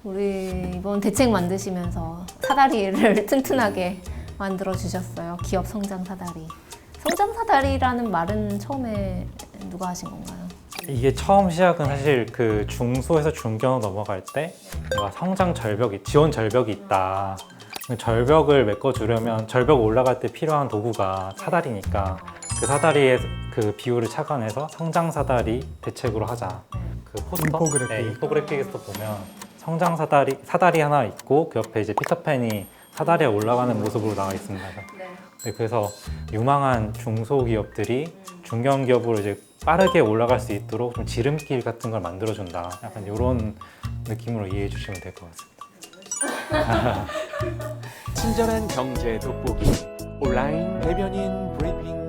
우리 이번 대책 만드시면서 사다리를 튼튼하게 만들어 주셨어요. 기업 성장 사다리. 성장 사다리라는 말은 처음에 누가 하신 건가요? 이게 처음 시작은 사실 그 중소에서 중견으로 넘어갈 때 뭔가 성장 절벽이, 지원 절벽이 있다. 절벽을 메꿔주려면 절벽 올라갈 때 필요한 도구가 사다리니까 그 사다리의 그 비율을 착안해서 성장 사다리 대책으로 하자. 그 포스터? 인포그래픽. 네, 인포그래픽에서 보면 성장 사다리 하나 있고 그 옆에 이제 피터팬이 사다리에 올라가는 모습으로 나와 있습니다. 네, 그래서 유망한 중소기업들이 중견기업으로 이제 빠르게 올라갈 수 있도록 좀 지름길 같은 걸 만들어준다. 약간 이런 느낌으로 이해해 주시면 될 것 같습니다. 친절한 경제 돋보기 온라인 대변인 브리핑.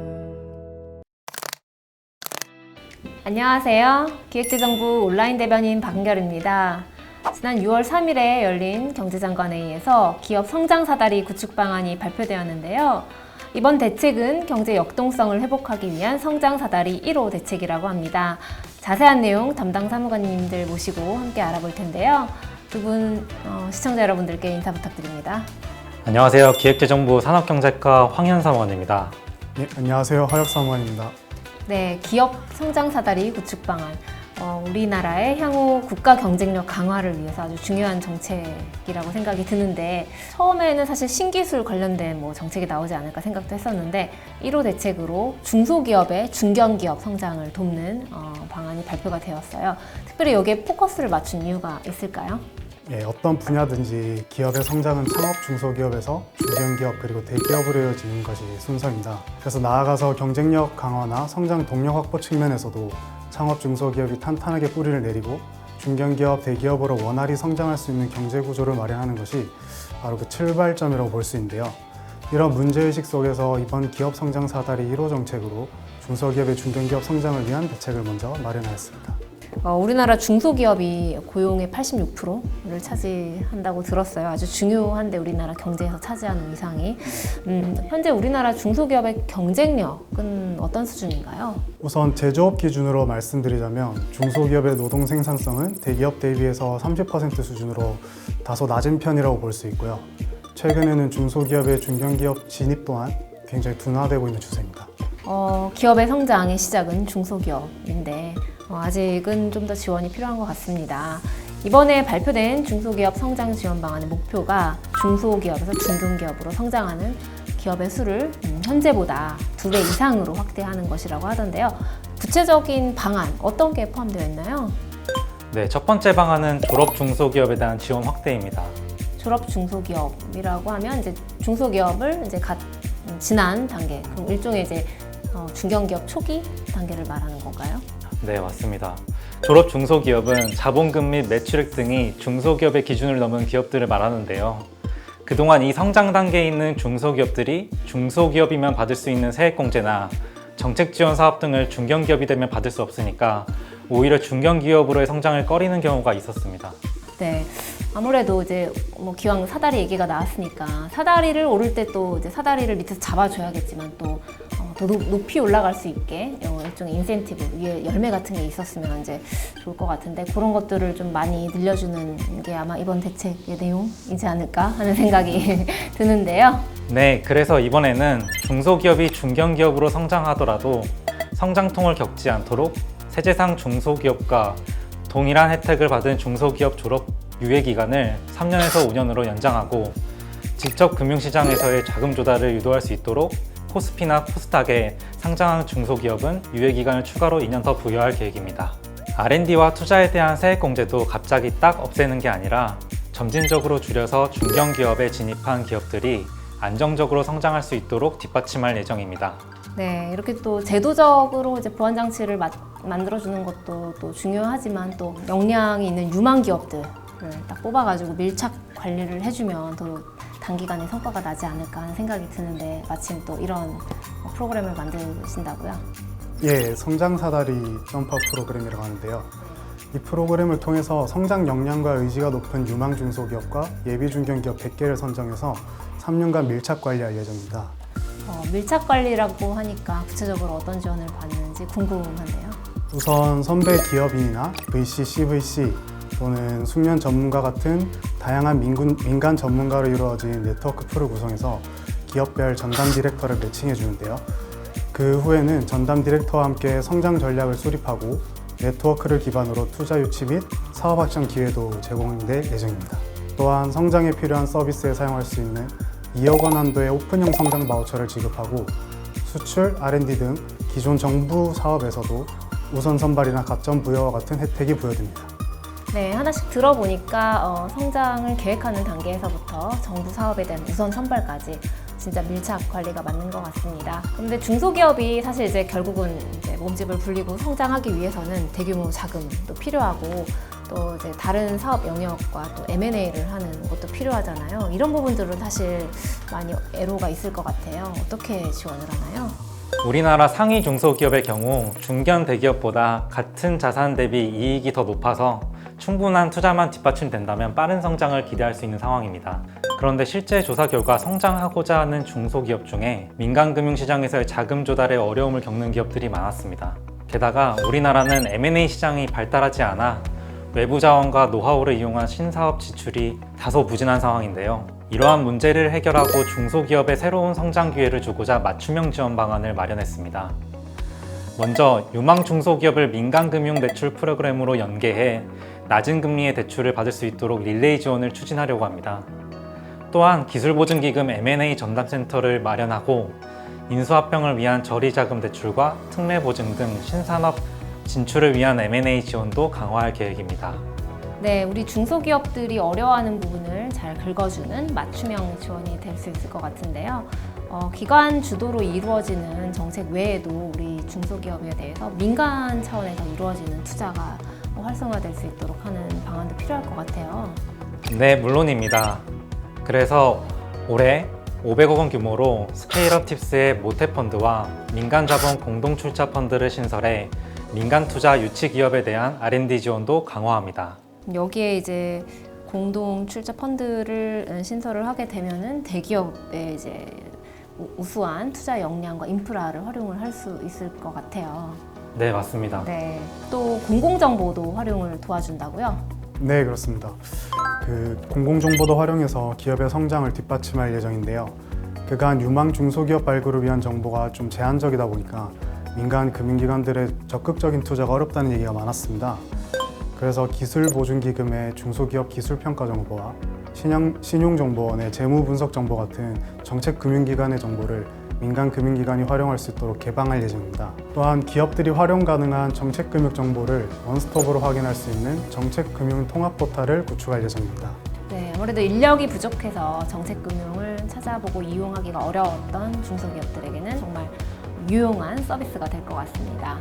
안녕하세요. 기획재정부 온라인 대변인 박은결입니다. 지난 6월 3일에 열린 경제장관회의에서 기업 성장 사다리 구축 방안이 발표되었는데요. 이번 대책은 경제 역동성을 회복하기 위한 성장 사다리 1호 대책이라고 합니다. 자세한 내용 담당 사무관님들 모시고 함께 알아볼 텐데요. 두 분 시청자 여러분들께 인사 부탁드립니다. 안녕하세요. 기획재정부 산업경제과 황현사원입니다. 네, 안녕하세요. 화역사무관입니다. 네, 기업 성장 사다리 구축 방안. 우리나라의 향후 국가 경쟁력 강화를 위해서 아주 중요한 정책이라고 생각이 드는데, 처음에는 사실 신기술 관련된 정책이 나오지 않을까 생각도 했었는데 1호 대책으로 중소기업의 중견기업 성장을 돕는 방안이 발표가 되었어요. 특별히 여기에 포커스를 맞춘 이유가 있을까요? 예, 어떤 분야든지 기업의 성장은 창업 중소기업에서 중견기업 그리고 대기업으로 이어지는 것이 순서입니다. 그래서 나아가서 경쟁력 강화나 성장 동력 확보 측면에서도 창업 중소기업이 탄탄하게 뿌리를 내리고 중견기업, 대기업으로 원활히 성장할 수 있는 경제 구조를 마련하는 것이 바로 그 출발점이라고 볼 수 있는데요. 이런 문제의식 속에서 이번 기업 성장 사다리 1호 정책으로 중소기업의 중견기업 성장을 위한 대책을 먼저 마련하였습니다. 우리나라 중소기업이 고용의 86%를 차지한다고 들었어요. 아주 중요한데 우리나라 경제에서 차지하는 위상이. 현재 우리나라 중소기업의 경쟁력은 어떤 수준인가요? 우선 제조업 기준으로 말씀드리자면 중소기업의 노동 생산성은 대기업 대비해서 30% 수준으로 다소 낮은 편이라고 볼 수 있고요. 최근에는 중소기업의 중견기업 진입 또한 굉장히 둔화되고 있는 추세입니다. 기업의 성장의 시작은 중소기업인데 아직은 좀 더 지원이 필요한 것 같습니다. 이번에 발표된 중소기업 성장 지원 방안의 목표가 중소기업에서 중견기업으로 성장하는 기업의 수를 현재보다 2배 이상으로 확대하는 것이라고 하던데요. 구체적인 방안 어떤 게 포함되어 있나요? 네, 첫 번째 방안은 졸업 중소기업에 대한 지원 확대입니다. 졸업 중소기업이라고 하면 이제 중소기업을 이제 지난 단계, 그럼 일종의 이제 중견기업 초기 단계를 말하는 건가요? 네, 맞습니다. 졸업 중소기업은 자본금 및 매출액 등이 중소기업의 기준을 넘은 기업들을 말하는데요. 그동안 이 성장 단계에 있는 중소기업들이 중소기업이면 받을 수 있는 세액공제나 정책 지원 사업 등을 중견기업이 되면 받을 수 없으니까 오히려 중견기업으로의 성장을 꺼리는 경우가 있었습니다. 네, 아무래도 이제 기왕 사다리 얘기가 나왔으니까 사다리를 오를 때 또 이제 사다리를 밑에서 잡아줘야겠지만 또 더 높이 올라갈 수 있게 일종의 인센티브, 위에 열매 같은 게 있었으면 이제 좋을 것 같은데 그런 것들을 좀 많이 늘려주는 게 아마 이번 대책의 내용이지 않을까 하는 생각이 드는데요. 네, 그래서 이번에는 중소기업이 중견기업으로 성장하더라도 성장통을 겪지 않도록 세제상 중소기업과 동일한 혜택을 받은 중소기업 졸업 유예기간을 3년에서 5년으로 연장하고 직접 금융시장에서의 자금 조달을 유도할 수 있도록 코스피나 코스닥에 상장한 중소기업은 유예기간을 추가로 2년 더 부여할 계획입니다. R&D와 투자에 대한 세액공제도 갑자기 딱 없애는 게 아니라 점진적으로 줄여서 중견기업에 진입한 기업들이 안정적으로 성장할 수 있도록 뒷받침할 예정입니다. 네, 이렇게 또 제도적으로 이제 보완 장치를 만들어주는 것도 또 중요하지만 또 역량이 있는 유망 기업들을 딱 뽑아가지고 밀착 관리를 해주면 더 단기간에 성과가 나지 않을까 하는 생각이 드는데 마침 또 이런 프로그램을 만드신다고요? 예, 성장 사다리 점퍼 프로그램이라고 하는데요. 이 프로그램을 통해서 성장 역량과 의지가 높은 유망 중소기업과 예비 중견기업 100개를 선정해서 3년간 밀착 관리할 예정입니다. 밀착 관리라고 하니까 구체적으로 어떤 지원을 받는지 궁금한데요. 우선 선배 기업인이나 VC, CVC, 또는 숙련 전문가 같은 다양한 민간 전문가로 이루어진 네트워크 풀을 구성해서 기업별 전담 디렉터를 매칭해 주는데요. 그 후에는 전담 디렉터와 함께 성장 전략을 수립하고 네트워크를 기반으로 투자 유치 및 사업 확장 기회도 제공될 예정입니다. 또한 성장에 필요한 서비스에 사용할 수 있는 2억 원 한도의 오픈형 성장 바우처를 지급하고 수출, R&D 등 기존 정부 사업에서도 우선 선발이나 가점 부여와 같은 혜택이 부여됩니다. 네, 하나씩 들어보니까 성장을 계획하는 단계에서부터 정부 사업에 대한 우선 선발까지 진짜 밀착 관리가 맞는 것 같습니다. 근데 중소기업이 사실 이제 결국은 이제 몸집을 불리고 성장하기 위해서는 대규모 자금도 필요하고 또 이제 다른 사업 영역과 또 M&A를 하는 것도 필요하잖아요. 이런 부분들은 사실 많이 애로가 있을 것 같아요. 어떻게 지원을 하나요? 우리나라 상위 중소기업의 경우 중견 대기업보다 같은 자산 대비 이익이 더 높아서 충분한 투자만 뒷받침된다면 빠른 성장을 기대할 수 있는 상황입니다. 그런데 실제 조사 결과 성장하고자 하는 중소기업 중에 민간 금융시장에서의 자금 조달에 어려움을 겪는 기업들이 많았습니다. 게다가 우리나라는 M&A 시장이 발달하지 않아 외부 자원과 노하우를 이용한 신사업 지출이 다소 부진한 상황인데요. 이러한 문제를 해결하고 중소기업에 새로운 성장 기회를 주고자 맞춤형 지원 방안을 마련했습니다. 먼저 유망 중소기업을 민간금융 대출 프로그램으로 연계해 낮은 금리의 대출을 받을 수 있도록 릴레이 지원을 추진하려고 합니다. 또한 기술보증기금 M&A 전담센터를 마련하고 인수합병을 위한 저리자금 대출과 특례보증 등 신산업 진출을 위한 M&A 지원도 강화할 계획입니다. 네, 우리 중소기업들이 어려워하는 부분을 잘 긁어주는 맞춤형 지원이 될 수 있을 것 같은데요. 기관 주도로 이루어지는 정책 외에도 우리 중소기업에 대해서 민간 차원에서 이루어지는 투자가 활성화될 수 있도록 하는 방안도 필요할 것 같아요. 네, 물론입니다. 그래서 올해 500억 원 규모로 스케일업 팁스의 모태펀드와 민간자본 공동출자 펀드를 신설해 민간 투자 유치 기업에 대한 R&D 지원도 강화합니다. 여기에 이제 공동 출자 펀드를 신설을 하게 되면은 대기업의 이제 우수한 투자 역량과 인프라를 활용을 할 수 있을 것 같아요. 네, 맞습니다. 네, 또 공공정보도 활용을 도와준다고요? 네, 그렇습니다. 공공정보도 활용해서 기업의 성장을 뒷받침할 예정인데요. 그간 유망 중소기업 발굴을 위한 정보가 좀 제한적이다 보니까 민간 금융기관들의 적극적인 투자가 어렵다는 얘기가 많았습니다. 그래서 기술보증기금의 중소기업 기술평가 정보와 신용정보원의 재무분석정보 같은 정책금융기관의 정보를 민간금융기관이 활용할 수 있도록 개방할 예정입니다. 또한 기업들이 활용 가능한 정책금융 정보를 원스톱으로 확인할 수 있는 정책금융 통합 포털을 구축할 예정입니다. 네, 아무래도 인력이 부족해서 정책금융을 찾아보고 이용하기가 어려웠던 중소기업들에게는 정말 유용한 서비스가 될 것 같습니다.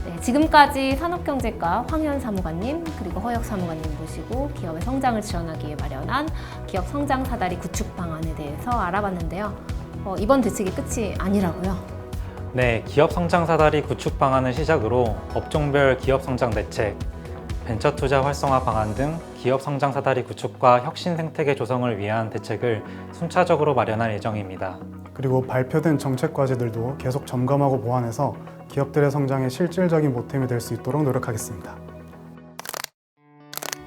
네, 지금까지 산업경제과 황현 사무관님 그리고 허혁 사무관님 모시고 기업의 성장을 지원하기 위해 마련한 기업 성장 사다리 구축 방안에 대해서 알아봤는데요. 이번 대책이 끝이 아니라고요? 네, 기업 성장 사다리 구축 방안을 시작으로 업종별 기업 성장 대책, 벤처 투자 활성화 방안 등 기업 성장 사다리 구축과 혁신 생태계 조성을 위한 대책을 순차적으로 마련할 예정입니다. 그리고 발표된 정책 과제들도 계속 점검하고 보완해서 기업들의 성장에 실질적인 보탬이 될 수 있도록 노력하겠습니다.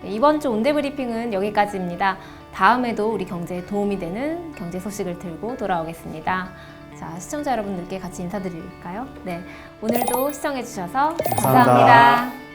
네, 이번 주 온대 브리핑은 여기까지입니다. 다음에도 우리 경제에 도움이 되는 경제 소식을 들고 돌아오겠습니다. 자, 시청자 여러분들께 같이 인사드릴까요? 네, 오늘도 시청해주셔서 감사합니다. 감사합니다.